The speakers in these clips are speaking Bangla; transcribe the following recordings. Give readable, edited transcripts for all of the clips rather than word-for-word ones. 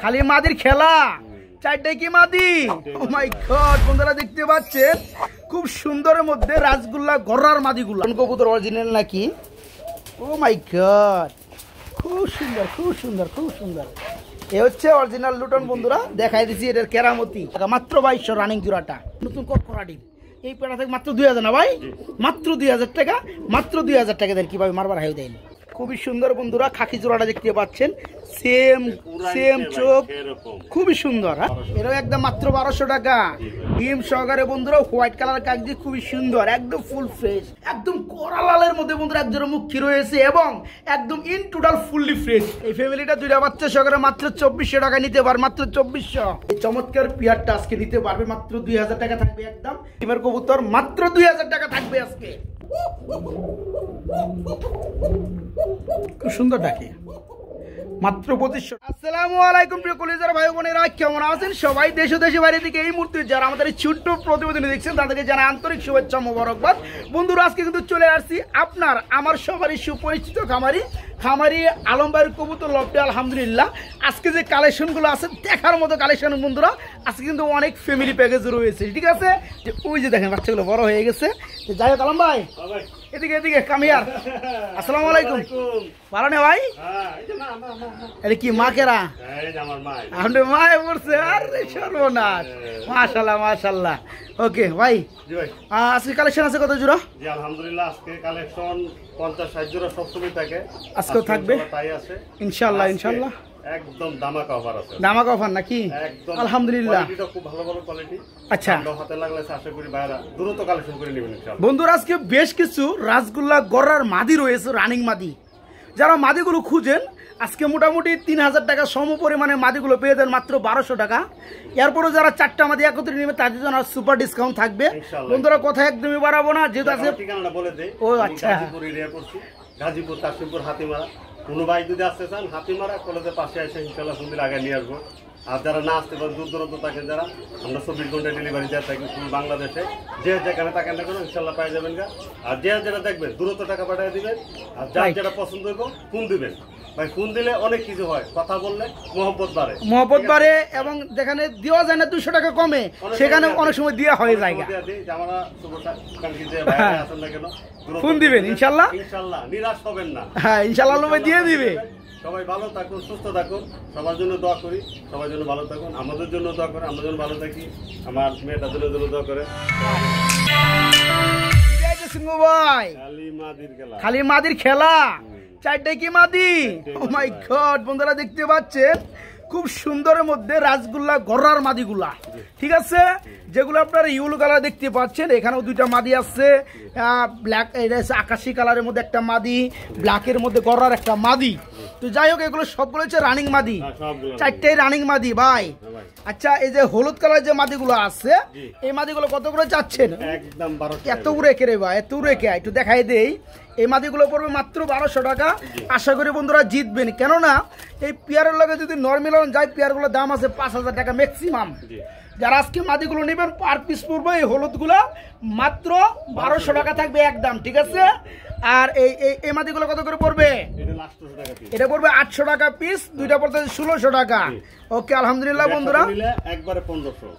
খালি মাদির খেলা, চারটে কি মাদি। ও মাই গড, বন্ধুরা দেখতে পাচ্ছেন খুব সুন্দরের মধ্যে রাসগোল্লা গড়ার মাদিগুলো কবুতর অরিজিনাল নাকি। ও মাই গড, খুব সুন্দর খুব সুন্দর খুব সুন্দর। এ হচ্ছে অরিজিনাল লুটন বন্ধুরা, দেখাই দিছি এটার কেরামতি। মাত্র 2200 রানিং জোড়াটা, নতুন করা ডিম। এই পেটা থেকে মাত্র 2000 না ভাই, মাত্র 2000 টাকা, মাত্র 2000 টাকা দেন। কিভাবে মারবার হাই দেন, খুবই সুন্দর বন্ধুরা। খাকি জোড়াটা দেখতে পাচ্ছেন, সেম সেম চোখ, খুবই সুন্দর। হ্যাঁ, এটাও একদম মাত্র 1200 টাকা ডিম সহকারে বন্ধুরা। হোয়াইট কালার কাগজি, খুবই সুন্দর, একদম ফুল ফ্রেশ, একদম কড়া লালের মধ্যে বন্ধুরা একজন মুখী রয়েছে এবং একদম ইন টোটাল ফুললি ফ্রেশ। এই ফ্যামিলিটা দুইটা বাচ্চা সহকারে মাত্র 2400 টাকা নিতে পারবে, মাত্র 2400। এই চমৎকার পিয়ারটা আজকে নিতে পারবে মাত্র 2000 টাকা থাকবে একদম। ডিমের কবুতর মাত্র 2000 টাকা থাকবে আজকে। খুব সুন্দর ডাকে, মাত্র 2500। আসসালামু আলাইকুম প্রিয় কলিজার ভাই বোনেরা, কেমন আছেন সবাই? দেশ ও দেশের বাইরে থেকে এই মুহূর্তে যারা আমাদের এই ছোট্ট প্রতিবেদন দেখছেন তাদেরকে জানাই আন্তরিক শুভেচ্ছা মোবারকবাদ। বন্ধুরা আজকে কিন্তু চলে আসছি আপনার আমার সবারই সুপরিচিত খামারি আলম ভাইয়ের কবুতর লফটে। আলহামদুলিল্লাহ আজকে যে কালেকশনগুলো আছে দেখার মতো কালেকশন বন্ধুরা। আজকে কিন্তু অনেক ফ্যামিলি প্যাকেজ রয়েছে, ঠিক আছে। যে ওই যে দেখেন বাচ্চাগুলো বড় হয়ে গেছে। যাই হোক আলম ভাই, এদিকে এদিকে কামিয়ার। আসসালামু আলাইকুম, ভালো না ভাই? এটা কি মা কেরা? আপনি মায়ে পড়ছে, আরে সর্বনাশ। মাশাআল্লাহ মাশাআল্লাহ। ওকে ভাই, আজকে কালেকশন আছে কত জোড়া? জি আলহামদুলিল্লাহ আজকে কালেকশন 50-60 জোড়া সবসময় থাকে, আজকেও থাকবে তাই আছে ইনশাআল্লাহ। ইনশাআল্লাহ একদম দামাকা অফার আছে, দামাকা অফার নাকি? একদম আলহামদুলিল্লাহ, কোয়ালিটিটা খুব ভালো ভালো কোয়ালিটি। আচ্ছা, হাতে লাগলে আশা করি ভাইরা দ্রুত কালেকশন করে নেবেন ইনশাআল্লাহ। বন্ধুরা আজকে বেশ কিছু রাসগোল্লা গড়ার মাদি রয়েছে, রানিং মাদি। যারা মাদিগুলো খুঁজেন আজকে মোটামুটি 3000 টাকা সম পরিমাণে মাদিগুলো পেয়ে দেন মাত্র 1200 টাকা। এরপরও যারা 4টা মাদি একত্রে নেবে তাদের জন্য সুপার ডিসকাউন্ট থাকবে বন্ধুরা। কথা একদমই বাড়াবো না, যেহেতু আছে ঠিকানাটা বলে দেই। ও আচ্ছা, গাজীপুর এরিয়া করছি, গাজীপুর কাশিমপুর হাতিমারা। কোনো ভাই যদি আসতে চান হাতিমারা কলেজের পাশে এসে ইনশাআল্লাহ সুন্দর আগে নিয়ে আসবো। আর যারা না আসতে পারেন দূর দূরান্ত থাকেন যারা, আমরা 24 ঘন্টা ডেলিভারি দেওয়া থাকি বাংলাদেশে। যে যেখানে থাকেন না কেন ইনশাআল্লাহ পাই যাবেন গা। আর যে যেটা দেখবেন দূরত্ব টাকা পাঠিয়ে দিবেন। আর যার যেটা পছন্দ হইব ফোন দিবেন। ভাই ফোন দিলে অনেক কিছু হয়, কথা বললে মহব্বত বাড়ে এবং যেখানে দেওয়া যায় না 200 টাকা কমে সেখানে অনেক সময় দেওয়া হয়ে যায়। ফোন দিবেন ইনশাআল্লাহ, ইনশাআল্লাহ নিরাশ হবেন না। হ্যাঁ ইনশাআল্লাহ দিয়ে দিবে। সবাই ভালো থাকুন, সুস্থ থাকুন, সবার জন্য দোয়া করি। সবার জন্য ভালো থাকুন, আমাদের জন্য দোয়া করে, আমরা যেন ভালো থাকি, আমার মেয়েটার জন্য দোয়া করে। খালি মাদির খেলা, চারটে কি মাদি। ও মাই গড, বন্ধুরা দেখতে পাচ্ছেন খুব সুন্দরের মধ্যে রাসগোল্লা গড়ার মাদিগুলা, ঠিক আছে। যেগুলো আপনারা ইউলো কালার দেখতে পাচ্ছেন, এখানেও দুইটা মাদি আছে। ব্ল্যাক, এটা হচ্ছে আকাশি কালারের মধ্যে একটা মাদি, ব্ল্যাকের মধ্যে গড়ার একটা মাদি। তো যাই হোক এগুলো সবগুলো হচ্ছে রানিং মাদি, চারটেই রানিং মাদি ভাই। আচ্ছা, এই যে হলুদ কালার যে মাদিগুলো আছে এই মাদিগুলো কত করে চাচ্ছেন? একদম এত উড়ে কে রে ভাই, এত উড়ে কে? একটু দেখাই দেই। এই মাদিগুলো পড়বে মাত্র 1200 টাকা। আশা করি বন্ধুরা জিতবেন, কেননা এই পেয়ারের লগে যদি নর্মাল যায় পেয়ারগুলোর দাম আছে 5000 টাকা ম্যাক্সিমাম। যারা আজকে মাদিগুলো নেবেন পার পিস পড়বে এই হলুদগুলো মাত্র 1200 টাকা থাকবে একদম, ঠিক আছে। আর এই মাদিগুলো কত করে পড়বে? এটা পড়বে 800 টাকা পিস, দুইটা পড়তে 1600 টাকা। ওকে আলহামদুলিল্লাহ বন্ধুরা, একবারে 1500।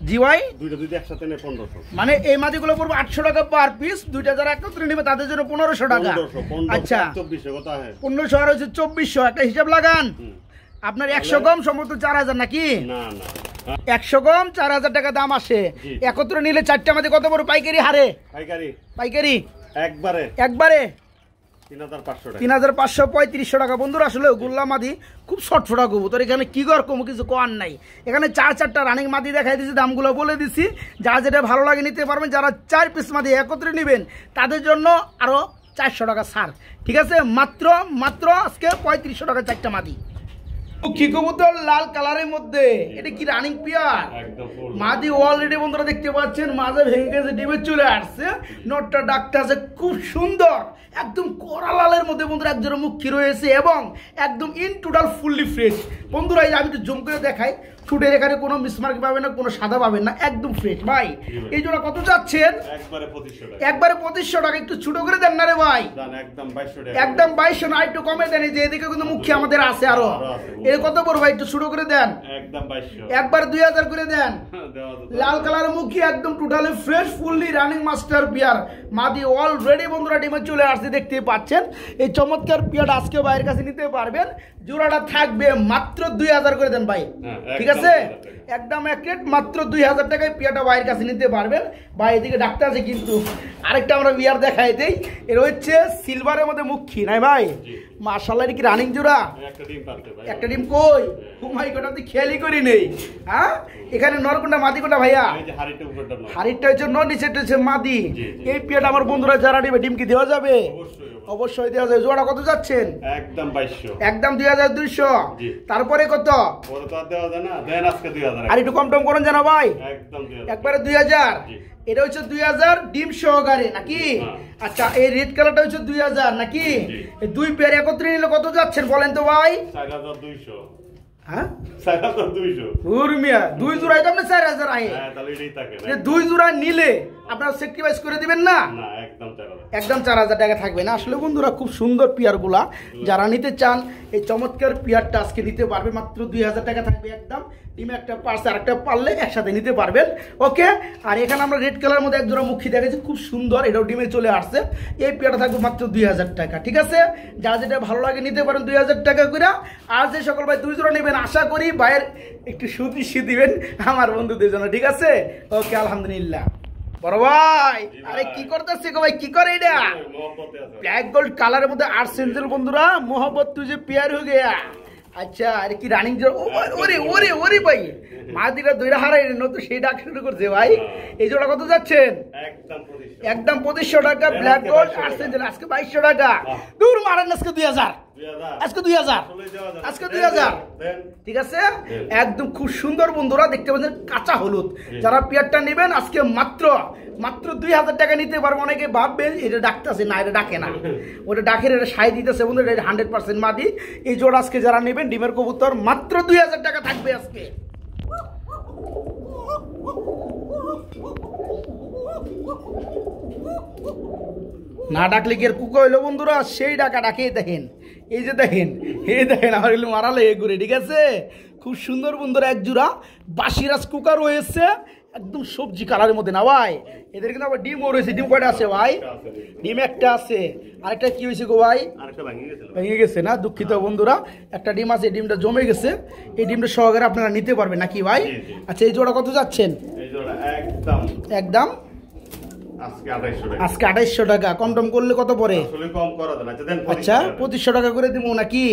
জি ভাই, দুইটা একসাথে নেই 1500। মানে এই মাদিগুলো পড়বে 800 টাকা পার পিস, দুইটা যারা একত্রে নেবে তাদের জন্য 1500 টাকা। আচ্ছা 1500 আর হচ্ছে 2400, একটা হিসাব লাগান। আপনার 100 কম সম্ভবত 4000 নাকি? না না, 100 কম 4000 টাকা দাম আসে। একত্রে নিলে 4টা মাদি কত বড় পাইকারি হারে? পাইকারি একবারে 3535 টাকা বন্ধুরা। আসলে গোল্লা মাদি খুব শর্টফটা কবুতর, এখানে কি কর কম কিছু কোয়ার নাই। এখানে 4টা রানিং মাদি দেখাই দিচ্ছি, দামগুলো বলে দিচ্ছি। যারা যেটা ভালো লাগে নিতে পারবেন। যারা 4 পিস মাদি একত্রে নেবেন তাদের জন্য আরো 400 টাকা ছাড়, ঠিক আছে। মাত্র আজকে 3500 টাকা 4টা মাদি। কি কবুতর লাল কালারের মধ্যে, এটা কি রানিং পেয়ার মাদি অলরেডি বন্ধুরা দেখতে পাচ্ছেন, মাঝে ভেঙে গেছে, ডিমে চলে আসছে, নটটা ডাকটা আছে খুব সুন্দর, একদম কড়া লালের মধ্যে বন্ধুরা একজোড়া মুখী রয়েছে এবং একদম ইন টোটাল ফুললি ফ্রেশ বন্ধুরা। এই আমি একটু জুম করে দেখাই, ঠুটের এখানে কোনো মিসমার্ক পাবেন না, কোনো সাদা পাবেন না, একদম ফ্রেশ ভাই। এই জোড়া কত যাচ্ছেন? একবারে 2500 টাকা। একটু ছোট করে দেন না রে ভাই, একদম 2200 না, একটু কমে দেন। এই যে এদিকে কিন্তু মুখে আমাদের আছে আরো, এর কত পড়বে একটু ছোট করে দেন, একবার 2000 করে দেন। লাল কালার মুখী, একদম totally fresh, fully running master বিয়ার মাদি অলরেডি বন্ধুরা ডিমে চলে আসছে, দেখতে পাচ্ছেন। এই চমৎকার পিয়াটা আজকে ভাইয়ের কাছে নিতে পারবেন। জোড়াটা থাকবে মাত্র 2000 করে দেন ভাই, ঠিক আছে? একদম এক রেট, মাত্র 2000 টাকায় পিয়াটা ভাইয়ের কাছে নিতে পারবেন। ভাই এদিকে ডাক্তার আছে কিন্তু আরেকটা আমরা বিয়ার দেখাই দেই। এর হচ্ছে সিলভারের মধ্যে মুখী নাই ভাই, মাশাআল্লাহ। এটা কি রানিং জোড়া? একটা ডিম কই? ও মাই গড, আপনি খেয়ালই করি নেই। হ্যাঁ, এখানে নরকোনটা মাদি কোনটা ভাইয়া? হাড়িটা হচ্ছে নর, নিচেটা হচ্ছে মাদি। এই পিয়াটা আমার বন্ধুরা যারা নেবে ডিম কি দেওয়া যাবে? অবশ্যই দেওয়া যাবে। জোড়া কত যাচ্ছেন? একদম 2200। তারপরে কত? আর একটু কম টম করেন জানা ভাই, একবারে 2000। এটা হচ্ছে 2000 ডিম সহকারে নাকি? আচ্ছা, এই রেড কালারটা হচ্ছে 2000 নাকি? এই দুই পেয়ার একত্রে নিলে কত যাচ্ছেন বলেন তো ভাই? 4200। হ্যাঁ, 4200। দুই জোড়ায় তো আপনি 4000 আয়। দুই জোড়া নিলে আপনারা স্যাক্রিফাইস করে দিবেন না? একদম 4000 টাকা থাকবে না। আসলে বন্ধুরা খুব সুন্দর পিয়ারগুলা, যারা নিতে চান এই চমৎকার পিয়ারটা আজকে নিতে পারবে মাত্র 2000 টাকা থাকবে একদম। ডিমে একটা পার্স আর একটা পারলে একসাথে নিতে পারবেন, ওকে। আর এখানে আমরা রেড কালার মধ্যে এক জোড়া মুখী দেখেছি, খুব সুন্দর, এটাও ডিমে চলে আসছে। এই পিয়ারটা থাকবে মাত্র 2000 টাকা, ঠিক আছে? যা যেটা ভালো লাগে নিতে পারেন 2000 টাকা করে। আর যে সকল ভাই দুই জোড়া নেবেন, আশা করি ভাইয়ের একটু সুদৃষ্টি দিবেন আমার বন্ধুদের জন্য, ঠিক আছে? ওকে, আলহামদুলিল্লাহ। বড় ভাই, আরে কি করতেছে গো ভাই? কি করে এটা? ব্ল্যাক গোল্ড কালারের মধ্যে আর্সেঞ্জেল বন্ধুরা, মোহব্বত তুঝে প্যার হয়ে গেয়া। আচ্ছা, আরে কি রানিং জোড়া? ওরে ওরে ওরে ভাই, মাদিরা দইরা হারাই নতুন সেই ডাক শুরু করছে ভাই। এই জোড়া কত যাচ্ছেন? একদম 2500 টাকা। ব্ল্যাক গোল্ড আর্সেঞ্জেল আজকে 2200 টাকা। দূর মারেন, আজকে 2000, আজকে 2000, আজকে 2000, ঠিক আছে? একদম খুব সুন্দর বন্ধুরা, দেখতে পাচ্ছেন কাঁচা হলুদ। যারা পেয়ারটা নেবেন আজকে মাত্র 2000 টাকা নিতে পারবো। অনেকে ভাববেন এটা ডাকতেছে না, এটা ডাকে না, ওটা ডাকের, এটা সাই দিতেছে বন্ধুরা, এটা 100% মাদি। এই জোড়া আজকে যারা নেবেন ডিমের কবুতর মাত্র 2000 টাকা থাকবে আজকে। না ডাকলে কি আর কুকা হইলো বন্ধুরা? সেই ডাকা ডাকে দেখেন, এই যে দেখেন, এই দেখেন আমার এগুলো মারালে ঘুরে, ঠিক আছে? খুব সুন্দর বন্ধুরা এক জোড়া বাসিরাজ কুকা রয়েছে, একদম সবজি কালারের মধ্যে না ভাই। এদের কিন্তু আবার ডিমও রয়েছে। ডিম কয়টা আছে ভাই? ডিম একটা আছে, আরেকটা কি হয়েছে গো ভাই? ভেঙে গেছে না, দুঃখিত বন্ধুরা। একটা ডিম আছে, ডিমটা জমে গেছে। এই ডিমটা সহকারে আপনারা নিতে পারবেন নাকি ভাই? আচ্ছা, এই জোড়া কত যাচ্ছেন? একদম আজকে 2800 টাকা। কম টম করলে কত পরে? আচ্ছা, 2500 টাকা করে দিব নাকি?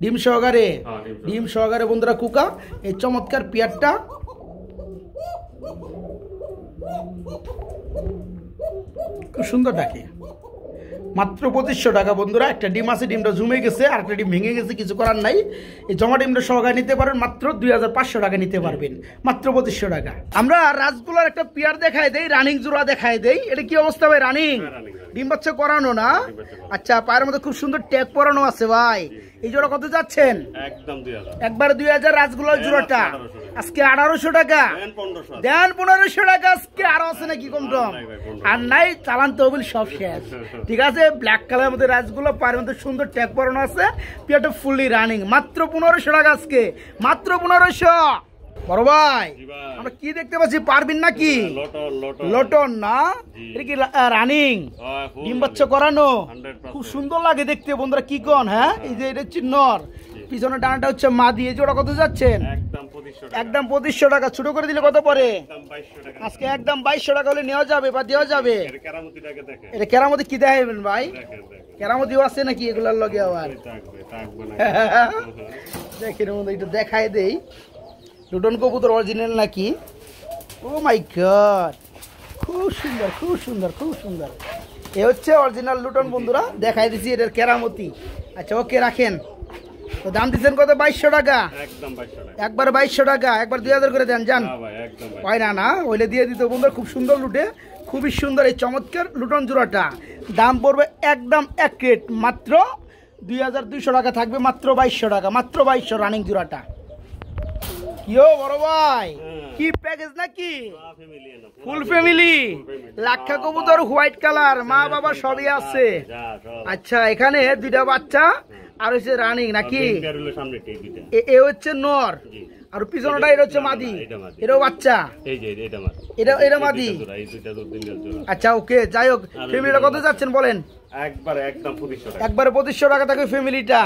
ডিম সহকারে, ডিম সহকারে বন্ধুরা কুকা। এই চমৎকার পিয়ারটা খুব সুন্দর ডাকে, মাত্র 2500 টাকা বন্ধুরা। একটা ডিম আছে, ডিমটা জমে গেছে, আর একটা ডিম ভেঙে গেছে, কিছু করার নাই। এই জমা ডিমটা সহকারে নিতে পারবেন মাত্র 2500 টাকা নিতে পারবেন, মাত্র 2500 টাকা। আমরা রাজগুলার একটা পিয়ার দেখাই দেই, রানিং জোড়া দেখাই দেই। এটা কি অবস্থা ভাই? রানিং ডিম বাচ্চা করানো না? আচ্ছা, পায়ের মধ্যে খুব সুন্দর ট্যাগ পরানো আছে ভাই। এই জোড়া কত যাচ্ছেন? একবারে 2000 রাজগুলার জোড়াটা আজকে 1800 টাকা। দেন 1500 টাকা আজকে। আরো আছে নাকি কম টম? আর নাই, চালান তহবিল সব শেষ, ঠিক আছে? ব্ল্যাক কালারের মধ্যে রাজগুলো, পায়ের মধ্যে সুন্দর ট্যাগ পরানো আছে, পিয়াটা ফুললি রানিং, মাত্র 1500 টাকা আজকে, মাত্র 1500। বড় ভাই, আমরা কি দেখতে পাচ্ছি? পারবেন নাকি? লটন না, এটা কি রানিং ডিম বাচ্চা করানো? খুব সুন্দর লাগে দেখতে বন্ধুরা, কি কোন? হ্যাঁ, এই যে এটা হচ্ছে নর, পিছনে ডানাটা হচ্ছে মাদি। এই জোড়া কত যাচ্ছেন? একদম 2500 টাকা। ছোট করে দিলে কত পরে? আজকে একদম 2200 টাকা হলে নেওয়া যাবে বা দেওয়া যাবে। এটা কেরামতি কি দেখাবেন ভাই? কেরামতিও আছে নাকি এগুলার লগে? আবার দেখেন বন্ধু, এটা দেখাই দেই। লুটন কবুতর অরিজিনাল নাকি? ও মাই গড, খুব সুন্দর, খুব সুন্দর, খুব সুন্দর। এ হচ্ছে অরিজিনাল লুটন বন্ধুরা, দেখাই দিছি এটার কেরামতি। আচ্ছা, ওকে রাখেন। তো দাম দিচ্ছেন কত? 2200 টাকা। একবার 2200 টাকা, একবার 2000 করে দেন যান। হয় না, না ওইলে দিয়ে দিত বন্ধুরা। খুব সুন্দর লুটে, খুবই সুন্দর এই চমৎকার লুটন জোড়াটা। দাম পড়বে একদম এক রেট, মাত্র 2200 টাকা থাকবে, মাত্র 2200 টাকা, মাত্র 2200 রানিং জোড়াটা। কিও বড় ভাই কি প্যাকেজ নাকি ফুল ফ্যামিলি লাক্ষা কবুতর হোয়াইট কালার মা বাবা সবই আছে আচ্ছা এখানে দুইটা বাচ্চা আর হচ্ছে রানিং নাকি এ হচ্ছে নর আর পিছনটা এটা হচ্ছে মাদি এটাও বাচ্চা এটা মাদি আচ্ছা ওকে যাই হোক ফ্যামিলিটা কত যাচ্ছেন বলেন একবারে 2500 টাকা থাকে ফ্যামিলিটা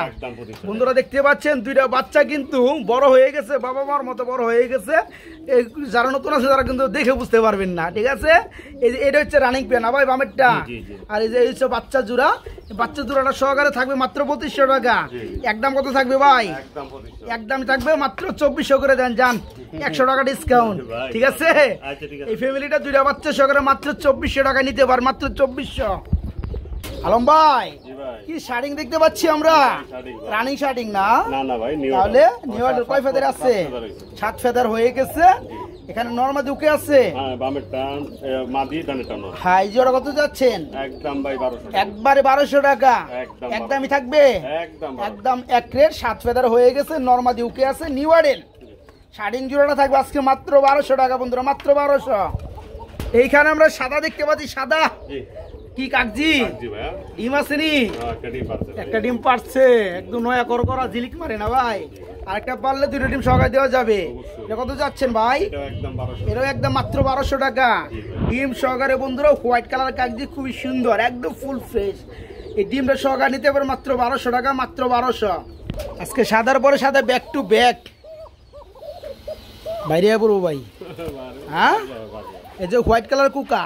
বন্ধুরা দেখতে পাচ্ছেন দুইটা বাচ্চা কিন্তু বড় হয়ে গেছে বাবা মার মতো বড় হয়ে গেছে যারা নতুন আছে তারা কিন্তু দেখে বুঝতে পারবেন না ঠিক আছে এই যে এটা হচ্ছে রানিং পেয়ার না ভাই বামেরটা আর এই যে হচ্ছে বাচ্চা জোড়াটা সহকারে থাকবে মাত্র 2500 টাকা একদম কত থাকবে ভাই একদম থাকবে মাত্র 2400 করে দেন যান 100 টাকা ডিসকাউন্ট ঠিক আছে এই ফ্যামিলিটা দুইটা বাচ্চা সহকারে মাত্র 2400 টাকা নিতে পার মাত্র 2400 আলম ভাই কি শার্টিং দেখতে পাচ্ছি আমরা রানিং শার্টিং না ভাই তাহলে নিউ অর্ডার কয় ফেদার আছে 7 ফেদার হয়ে গেছে এখানে নরমাল দুকে আছে হ্যাঁ এই জোড়া কত যাচ্ছেন একদম ভাই 1200 একবারে 1200 টাকা একদমই থাকবে একদম এক রেট 7 ফেদার হয়ে গেছে নরমাল দুকে আছে নিউ অর্ডার শার্টিং জোড়াটা থাকবে আজকে মাত্র 1200 টাকা বন্ধুরা মাত্র 1200 এইখানে আমরা সাদা দেখতে পাচ্ছি সাদা কি কাকজি ডিম আছে নি একটা ডিম পারছে একদম নয়া করা ঝিলিক মারে না ভাই আরেকটা পারলে দুটো ডিম সহকারে দেওয়া যাবে এটা কত যাচ্ছেন ভাই এটাও একদম মাত্র 1200 টাকা ডিম সহকারে বন্ধুরা হোয়াইট কালার কাকজি খুবই সুন্দর একদম ফুল ফ্রেশ এই ডিমটা সহকারে নিতে পারে মাত্র 1200 টাকা মাত্র 1200 আজকে সাদার পরে সাদা ব্যাক টু ব্যাক বাইরে পড়বো ভাই হ্যাঁ এই যে হোয়াইট কালার কুকা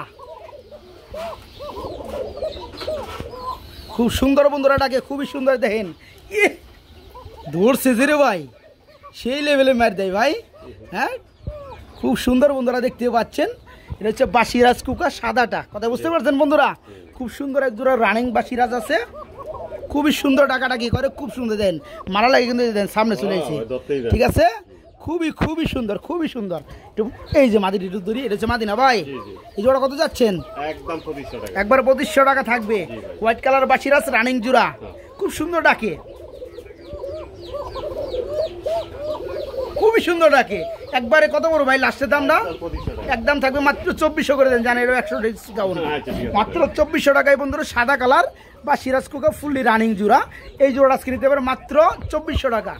খুব সুন্দর বন্ধুরা ডাকে খুবই সুন্দর দেখেন ধরছে যে রে ভাই সেই লেভেলে মার দেয় ভাই হ্যাঁ খুব সুন্দর বন্ধুরা দেখতে পাচ্ছেন এটা হচ্ছে বাসিরাজ কুকা সাদাটা কথা বুঝতে পারছেন বন্ধুরা খুব সুন্দর এক জোড়া রানিং বাসিরাজ আছে খুবই সুন্দর ডাকাডাকি করে খুব সুন্দর দেন মারা লাগে কিন্তু দেন সামনে চলে এসে ঠিক আছে খুবই সুন্দর খুবই সুন্দর এই যে মাদি দড়ি এটা হচ্ছে মাদি না ভাই এই জোড়া কত যাচ্ছেন একদম 2500 টাকা একবার 2500 টাকা থাকবে হোয়াইট কালার বাসিরাজ রানিং জোড়া খুব সুন্দর ডাকে খুবই সুন্দর ডাকে একবারে কত বড় ভাই লাস্টের দামটা একদম থাকবে মাত্র 2400 করে দেন জানেন 100 ডিসকাউন্ট মাত্র 2400 টাকায় বন্ধুরা সাদা কালার বা সিরাজ কুকা ফুললি রানিং জোড়া এই জোড়া আজকে নিতে পারে মাত্র 2400 টাকা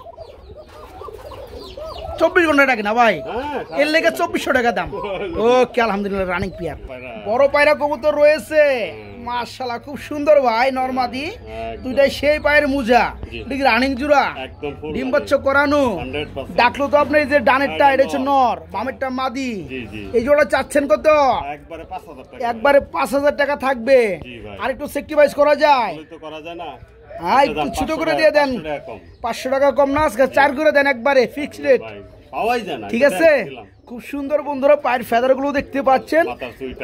24 ঘন্টা টাকা না ভাই এর লেগে 2400 টাকা দাম ওকে আলহামদুলিল্লাহ রানিং পিয়ার বড় পায়রা কবুতর রয়েছে মাশাআল্লাহ খুব সুন্দর ভাই নরমাদি দুইটাই সেই পায়ের মুজা ঠিক রানিং জোড়া ডিম বাচ্চা করানো ডাকলো তো আপনি যে ডানেরটা এটা হচ্ছে নর বামেরটা মাদি এই জোড়া চাচ্ছেন কত একবারে 5000 টাকা থাকবে আর একটু সেক্রিফাইস করা যায় একটু ছোট করে দিয়ে দেন 500 টাকা কম না আজকে 4 করে দেন একবারে ফিক্সড রেট ঠিক আছে খুব সুন্দর বন্ধুরা পায়ের ফেদার গুলো দেখতে পাচ্ছেন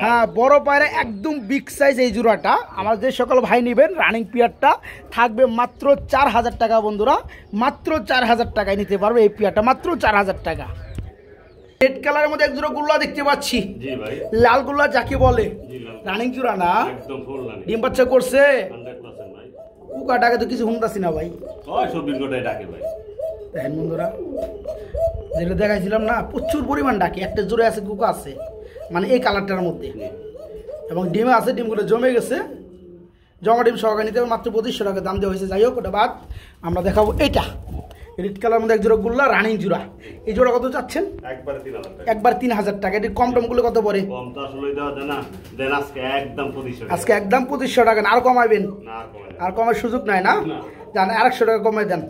হ্যাঁ বড় পায়রা একদম বিগ সাইজ এই জোড়াটা আমার যে সকল ভাই নেবেন রানিং পিয়ারটা থাকবে মাত্র 4000 টাকা বন্ধুরা মাত্র 4000 টাকায় নিতে পারবে এই পিয়ারটা মাত্র 4000 টাকা রেড কালারের মধ্যে এক জোড়া গুল্লা দেখতে পাচ্ছি লাল গুল্লা যাকে বলে রানিং জোড়া না একদম ফুল রানিং ডিম বাচ্চা করছে 100% ভাই কুকা ডাকে তো কিছু হুনতাছি না ভাই ওই 24 ঘন্টায় ডাকে ভাই দেখেন বন্ধুরা যেটা দেখাইছিলাম না প্রচুর পরিমাণ ডাকে একটা জোরে আছে কুকা আছে মানে এই কালারটার মধ্যে এবং ডিমে আছে ডিমগুলো জমে গেছে জমা ডিম সহকারে নিতে মাত্র 2500 টাকা দাম দেওয়া হয়েছে যাই হোক ওটা বাদ আমরা দেখাবো এটা রেড কালার মধ্যে এক জোড়া গুল্লা রানিং জোড়া এই জোড়া কত চাচ্ছেন একবার 3000 টাকা এটি কম টম গুলো কত পড়ে কম তো আসলে দেওয়া যায় না দেন আজকে একদম 2500 টাকা আর কমাইবেন না আর কমার সুযোগ নাই না জান 100 টাকা কমাই দেন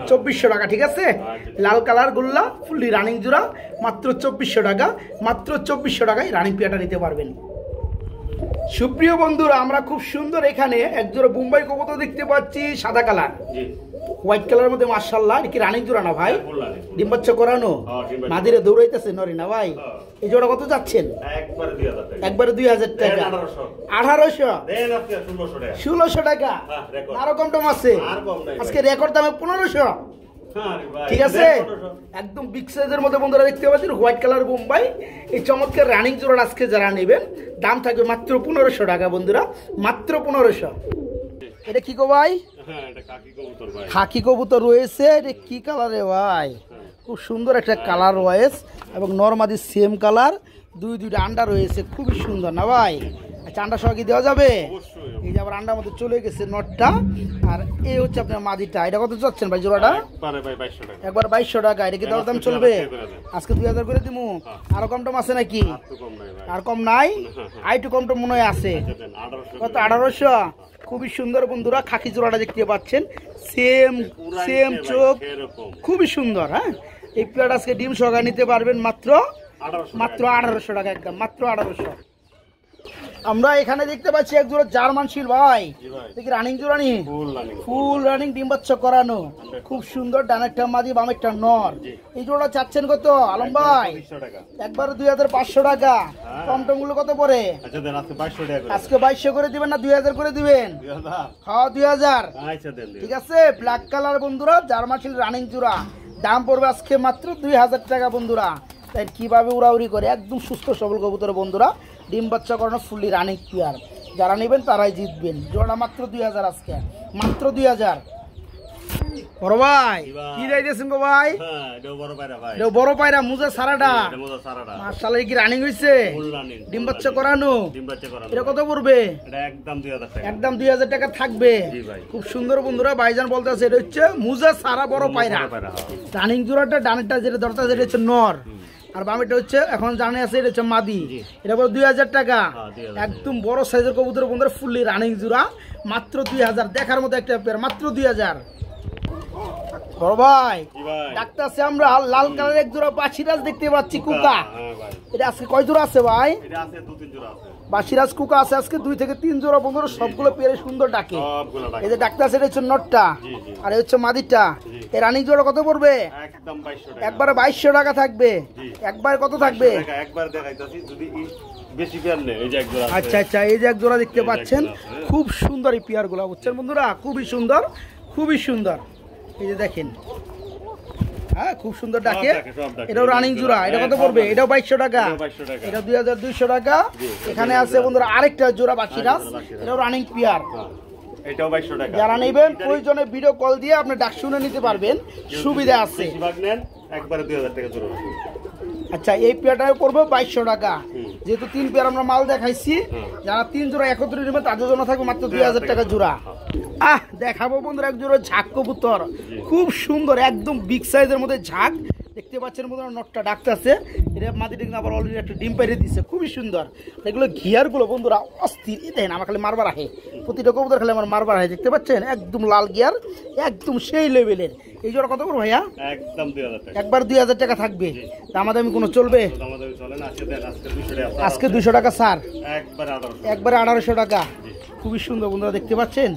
2400 টাকা ঠিক আছে লাল কালার গুল্লা ফুললি রানিং জোড়া মাত্র 2400 টাকা মাত্র 2400 টাকায় রানিং পিয়াটা নিতে পারবেন সুপ্রিয় বন্ধুরা আমরা খুব সুন্দর এখানে এক জোড়া বোম্বাই কবুতর দেখতে পাচ্ছি সাদা কালার হোয়াইট কালারের মধ্যে মাশাআল্লাহ কি রানিং জোড়া না ভাই ডিম বাচ্চা করানো মাদিরে দৌড়াইতেছে নরি না ভাই এই জোড়া কত যাচ্ছেন একবারে 2000 টাকা 1800 দেন আপনি 1600 টাকা আরো কম টম আছে আজকে রেকর্ড দামে 1500 ঠিক আছে একদম বিগ সাইজের মধ্যে বন্ধুরা দেখতে পাচ্ছেন হোয়াইট কালার বোম্বাই এই চমৎকার রানিং জোড়া আজকে যারা নেবেন দাম থাকবে মাত্র 1500 টাকা বন্ধুরা মাত্র 1500 এটা কি গো ভাই হ্যাঁ এটা খাকি কবুতর ভাই খাকি কবুতর রয়েছে এটা কি কালারে ভাই খুব সুন্দর একটা কালার রয়েছে এবং নরমাদি সেম কালার, দুইটা আন্ডা রয়েছে, খুবই সুন্দর না ভাই? আচ্ছা, আন্ডা সহ কি দেওয়া যাবে? এই যে আবার আন্ডার মধ্যে চলে গেছে নটটা, আর এই হচ্ছে আপনার মাদিটা। এটা কত চাচ্ছেন ভাই জোড়াটা? একবার 2200 টাকা। এটা কি দর দাম চলবে? আজকে 2000 করে দিমু। আরো কম টম আছে নাকি? আর কম নাই? আইটু কম টম মনে হয় আছে। কত? 1800। খুবই সুন্দর বন্ধুরা, খাকি জোড়াটা দেখতে পাচ্ছেন, সেম চোখ, খুবই সুন্দর। হ্যাঁ, এই প্লেট আজকে ডিম সহকারে নিতে পারবেন মাত্র 1800 টাকা, একদম মাত্র 1800। আমরা এখানে দেখতে পাচ্ছি এক জোড়া জার্মান শিল ভাই, দেখি রানিং জোড়া নি, ফুল রানিং, ডিম বাচ্চা করানো, খুব সুন্দর। ডানেরটা মাদি, বামেরটা নর। এই জোড়া চাচ্ছেন কত আলম ভাই? একবার 2500 টাকা। টমটম গুলো কত পরে? আজকে 2200 করে দিবেন না 2000 করে দিবেন? হ্যাঁ 2000। ঠিক আছে, ব্ল্যাক কালার বন্ধুরা, জার্মান শিল রানিং জোড়া, দাম পড়বে আজকে মাত্র 2000 টাকা বন্ধুরা। তাই কিভাবে উড়াউড়ি করে, একদম সুস্থ সবল কবুতর বন্ধুরা, ডিম বাচ্চা করানো, ফুললি রানিং পেয়ার। যারা নেবেন তারাই জিতবেন। জোড়া মাত্র 2000, আজকে মাত্র 2000। বড় ভাই কি যাইতেছেন গো ভাই? এটা বড় পায়রা, মুজা সারাটা, মাশাআল্লাহ। কি রানিং হইছে? ডিম বাচ্চা করানো। এটা কত পড়বে? একদম 2000 টাকা থাকবে। খুব সুন্দর বন্ধুরা, ভাইজান বলতেছে এটা হচ্ছে মুজা সারা বড় পায়রা। রানিং জোড়াটা, ডানেরটা যেটা দরকার যেটা হচ্ছে নর, আর বামেটা হচ্ছে এখন জানে আছে এটা হচ্ছে মাদি। এটা বড় 2000 টাকা। একদম বড় সাইজের কবুতর বন্ধুরা, ফুললি রানিং জোড়া, মাত্র 2000। দেখার মতো একটা পেয়ার, মাত্র 2000। বড় ভাই ডাক্তার আছে, আমরা লাল কালারের এক জোড়া বাসিরাজ দেখতে পাচ্ছি, কুকা। এটা আজকে কয় জোড়া আছে ভাই? বাসিরাজ কুকা আছে আজকে 2 থেকে 3 জোড়া বন্ধুরা, সবগুলো পেয়ারে সুন্দর ডাকে। এই যে ডাক্তার আছে, এটা হচ্ছে নটটা, আর এই হচ্ছে মাদিটা। এই রানিং জোড়া কত পড়বে? একবারে 2200 টাকা থাকবে। একবার কত থাকবে? আচ্ছা আচ্ছা, এই যে এক জোড়া দেখতে পাচ্ছেন, খুব সুন্দর এই পেয়ার গুলা, বুঝছেন বন্ধুরা, খুবই সুন্দর, খুবই সুন্দর। এই যে দেখেন, হ্যাঁ খুব সুন্দর ডাকে। এটাও রানিং জোড়া। এটা কত পড়বে? এটাও 2200 টাকা। এটা 2200 টাকা। এখানে আছে বন্ধুরা আরেকটা জোড়া বাসিরাজ, এটাও রানিং পেয়ার। যারা নেবেন প্রয়োজনে ভিডিও কল দিয়ে আপনি ডাক শুনে নিতে পারবেন, সুবিধা আছে। আচ্ছা, এই পেয়ারটাও পড়বে 2200 টাকা। যেহেতু 3 পেয়ার আমরা মাল দেখাইছি, যারা 3 জোড়া একত্রে নেবেন তাদের জন্য থাকবে মাত্র 2000 টাকা জোড়া। দেখাবো বন্ধুরা এক জোড়া ঝাঁক কবুতর, খুব সুন্দর, একদম বিগ সাইজের মধ্যে ঝাঁক দেখতে পাচ্ছেন বন্ধুরা। নটটা ডাকতেছে, এটা মাটিতে কিন্তু আবার অলরেডি একটা ডিম পাইরে দিচ্ছে, খুবই সুন্দর। এগুলো গিয়ারগুলো বন্ধুরা অস্থির। এই দেখেন, আমার খালি মারবার আহে, প্রতিটা কবুতর খালি আমার মারবার আহে, দেখতে পাচ্ছেন একদম লাল গিয়ার, একদম সেই লেভেলের। এই জোড়া কত করবো ভাইয়া? একবার 2000 টাকা থাকবে। দামাদামি কোনো চলবে? আজকে 200 টাকা স্যার, একবারে 1800 টাকা। খুবই সুন্দর বন্ধুরা, দেখতে পাচ্ছেন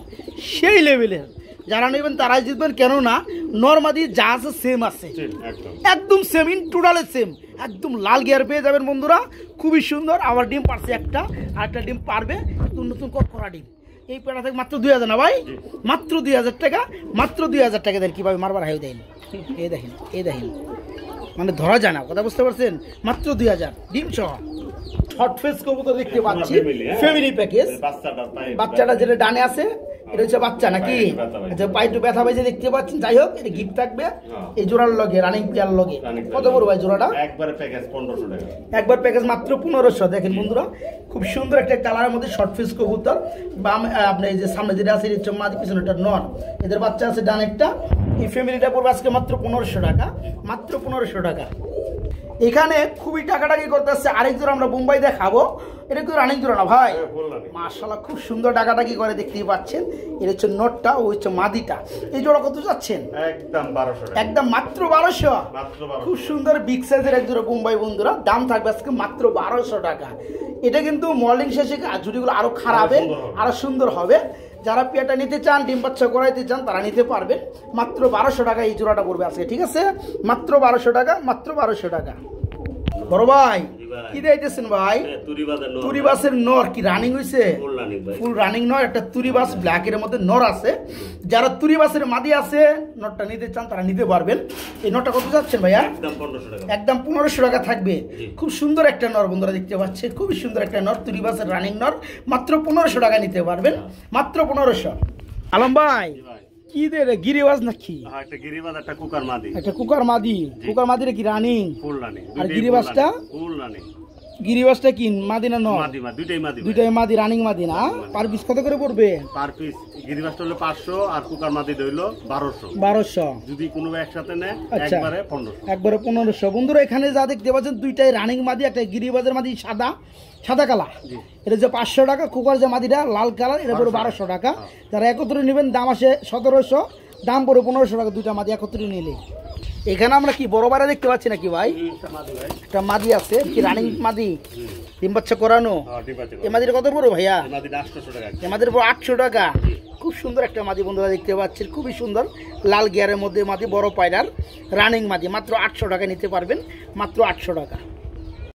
সেই লেভেলের। যারা নেবেন তারাই জিতবেন, কেননা নরমাদি যা আছে সেম আছে, একদম সেম, ইন টোটালে সেম, একদম লাল গিয়ার পেয়ে যাবেন বন্ধুরা, খুবই সুন্দর। আবার ডিম পারছে একটা, আরেকটা ডিম পারবে, নতুন নতুন করা ডিম। এই পেটা থেকে মাত্র 2000 না ভাই, মাত্র 2000 টাকা, মাত্র 2000 টাকা দেন। কিভাবে মারবার হাই দেন, এই দেখেন, এই দেখেন, মানে ধরা যায় না, কথা বুঝতে পারছেন? মাত্র 2000 ডিম সহ। শর্ট ফেস কবুতর দেখতে পাচ্ছি, ফ্যামিলি প্যাকেজ। বাচ্চাটা যেটা ডানে আছে এটা হচ্ছে বাচ্চা নাকি? আচ্ছা, পাইটু ব্যথা পাইছে দেখতে পাচ্ছেন। যাই হোক, এটা গিফট থাকবে এই জোড়ার লগে, রানিং প্লেয়ার লগে। কত বড় ভাই জোড়াটা? একবার প্যাকেজ 1500 টাকা। একবার প্যাকেজ মাত্র 1500। দেখেন বন্ধুরা, খুব সুন্দর একটা কালারের মধ্যে শর্ট ফেস কবুতর। বাম আপনি এই যে সামনে যেটা আছে এটা হচ্ছে মাদি, পিছনে এটা নর। এদের বাচ্চা আছে ডানেরটা। এই ফ্যামিলিটা পড়বে আজকে মাত্র 1500 টাকা, মাত্র 1500 টাকা। এখানে খুবই টাকাটাকি করতে আসছে আরেক জোড়া আমরা বোম্বাই দেখাবো। এটা কিন্তু রানিং জোড়া না ভাই? মাশাআল্লাহ, খুব সুন্দর টাকাটাকি করে দেখতেই পাচ্ছেন। এটা হচ্ছে নটটা, ও হচ্ছে মাদিটা। এই জোড়া কত যাচ্ছেন? একদম 1200 টাকা, একদম মাত্র 1200। খুব সুন্দর বিগ সাইজের এক জোড়া বোম্বাই বন্ধুরা, দাম থাকবে আজকে মাত্র 1200 টাকা। এটা কিন্তু মডেলিং শেষে ঝুড়িগুলো আরো খারাপ হবে, আরো সুন্দর হবে। যারা পেয়ারটা নিতে চান, ডিম বাচ্চা করাইতে চান, তারা নিতে পারবেন। মাত্র 1200 টাকা এই জোড়াটা পড়বে আজকে, ঠিক আছে? মাত্র 1200 টাকা, মাত্র 1200 টাকা। বড় ভাই কি দিতেছেন ভাই? তুরিবাসের নর কি রানিং হইছে? ফুল রানিং নর, একটা তুরিবাস ব্ল্যাক এর মধ্যে নর আছে। যারা তুরিবাসের মাদি আছে, নরটা নিতে চান তারা নিতে পারবেন। এই নরটা কত যাচ্ছেন ভাইয়া? একদম 1500 টাকা থাকবে। খুব সুন্দর একটা নর বন্ধুরা, দেখতে পাচ্ছেন, খুবই সুন্দর একটা নর, তুরিবাসের রানিং নর, মাত্র 1500 টাকা নিতে পারবেন, মাত্র 1500। আলম ভাই কি দে রে গিরিবাজ নাকি? হ্যাঁ, একটা গিরিবাজ একটা কুকার মাদি। একটা কুকার মাদি। কুকার মাদিরে কি রানিং? Full running. আর গিরিবাজটা? Full running. গিরিবাজটা কি মাদি না নর? মাদি, দুইটাই মাদি। দুইটাই মাদি, রানিং মাদি না? পার পিস কত করে পড়বে? পার পিস গিরিবাজটা হলো 500 আর কুকার মাদি হইলো 1200। 1200। যদি কোনো একসাথে নেয় আচ্ছা। একবারে 1500। একবারে 1500। বন্ধুরা এখানে যা দেখতে পাচ্ছেন দুইটাই রানিং মাদি, একটা গিরিবাজের মাদি সাদা কালার। এটা যে 500 টাকা, কুকার যে মাদিটা লাল কালার এটা পড়বে 1200 টাকা। যারা একত্রে নেবেন দাম আসে 1700, দাম পড়বে 1500 টাকা দুইটা মাদি একত্রে নিলে। এখানে আমরা কি বড় বাড়া দেখতে পাচ্ছি নাকি ভাই? একটা মাদি আছে কি রানিং মাদি, ডিম বাচ্চা করানো। এই মাদির কত পড়বে ভাইয়া? এই মাদির পর 800 টাকা। খুব সুন্দর একটা মাদি বন্ধুরা দেখতে পাচ্ছেন, খুবই সুন্দর লাল গিয়ারের মধ্যে মাদি, বড় পায়রার রানিং মাদি, মাত্র 800 টাকা নিতে পারবেন, মাত্র 800 টাকা।